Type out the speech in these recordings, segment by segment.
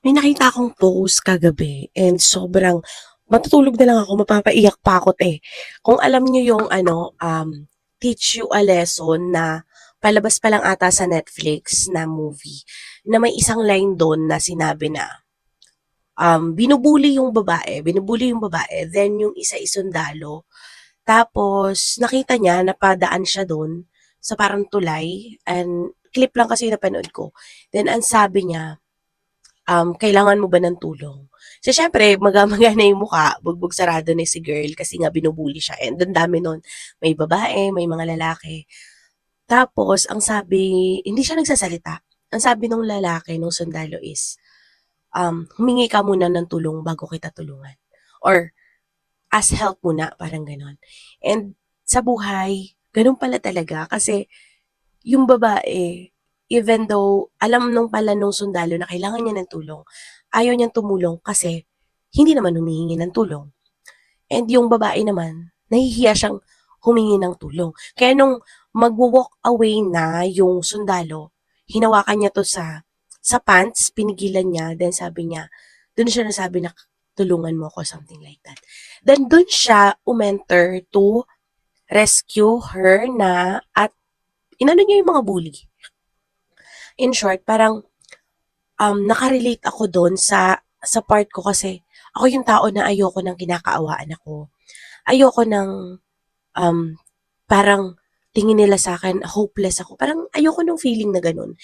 May nakita akong post kagabi and sobrang matutulog na lang ako, mapapaiyak pa ako, te. Kung alam niyo yung Teach You a Lesson na palabas pa lang ata sa Netflix na movie, na may isang line dun na sinabi na, binubuli yung babae, then yung isa is sundalo. Tapos nakita niya, napadaan siya dun sa parang tulay and clip lang kasi napanood ko. Then ang sabi niya, kailangan mo ba ng tulong? So, siyempre maga-maga na yung mukha, bugbog sarado na si girl kasi nga binubully siya and ang dami nun, may babae, may mga lalaki. Tapos ang sabi, hindi siya nagsasalita. Ang sabi nung lalaki, nung sundalo is, humingi ka muna ng tulong bago kita tulungan. Or ask help muna, parang gano'n. And sa buhay, gano'n pala talaga kasi yung babae, even though alam nung pala nung sundalo na kailangan niya ng tulong, ayaw niyang tumulong kasi hindi naman humihingi ng tulong. And yung babae naman, nahihiya siyang humingi ng tulong. Kaya nung magwo-walk away na yung sundalo, hinawakan niya 'to sa pants, pinigilan niya, then sabi niya, dun siya nasabi na tulungan mo ako, something like that. Then dun siya umenter to rescue her na at inano niya yung mga bully. In short, parang naka-relate ako dun sa part ko kasi ako yung tao na ayoko ng kinakaawaan ako. Ayoko ng um, parang tingin nila sa akin hopeless ako. Parang ayoko nung feeling na ganun.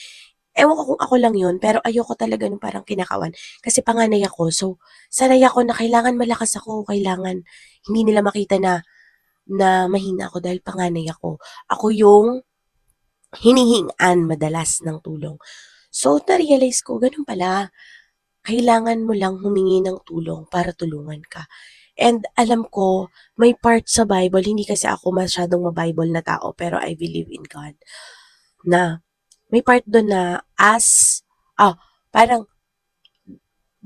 Ewan ko kung ako lang yun, pero ayoko talaga nung parang kinakawan. Kasi panganay ako, so sanay ako na kailangan malakas ako, kailangan hindi nila makita na mahina ako dahil panganay ako. Ako yung hinihingan madalas ng tulong. So, na-realize ko, ganun pala. Kailangan mo lang humingi ng tulong para tulungan ka. And alam ko, may part sa Bible, hindi kasi ako masyadong ma-Bible na tao, pero I believe in God, na may part doon na parang,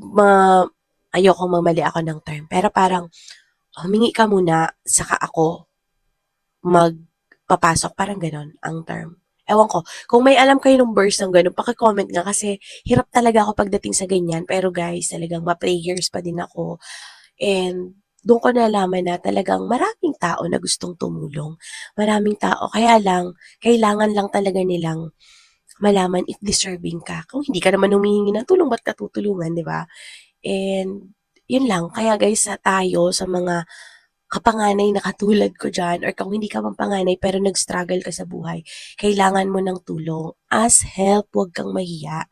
ma, ayokong mamali ako ng term, pero parang, humingi ka muna, saka ako magpapasok, parang ganon ang term. Ewan ko, kung may alam kayo ng verse ng gano'n, paki-comment nga kasi hirap talaga ako pagdating sa ganyan. Pero guys, talagang ma-prayers pa din ako. And doon ko nalaman na talagang maraming tao na gustong tumulong. Maraming tao. Kaya lang, kailangan lang talaga nilang malaman if deserving ka. Kung hindi ka naman humihingi ng tulong, ba't ka tutulungan, di ba? And yun lang. Kaya guys, tayo sa mga kapanganay na katulad ko dyan or kung hindi ka man panganay pero nag-struggle ka sa buhay, kailangan mo ng tulong. Ask help, huwag kang mahiya.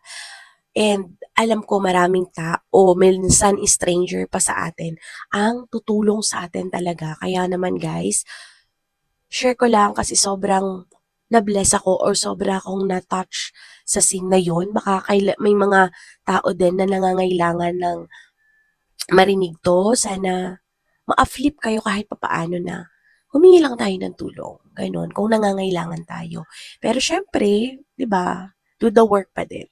And alam ko maraming tao, minsan stranger pa sa atin, ang tutulong sa atin talaga. Kaya naman guys, share ko lang kasi sobrang na-bless ako or sobra akong na-touch sa scene na yun. Baka may mga tao din na nangangailangan ng marinig 'to, sana ma-flip kayo kahit papaano na humingi lang tayo ng tulong, gano'n, kung nangangailangan tayo. Pero siyempre, 'di ba, do the work pa din.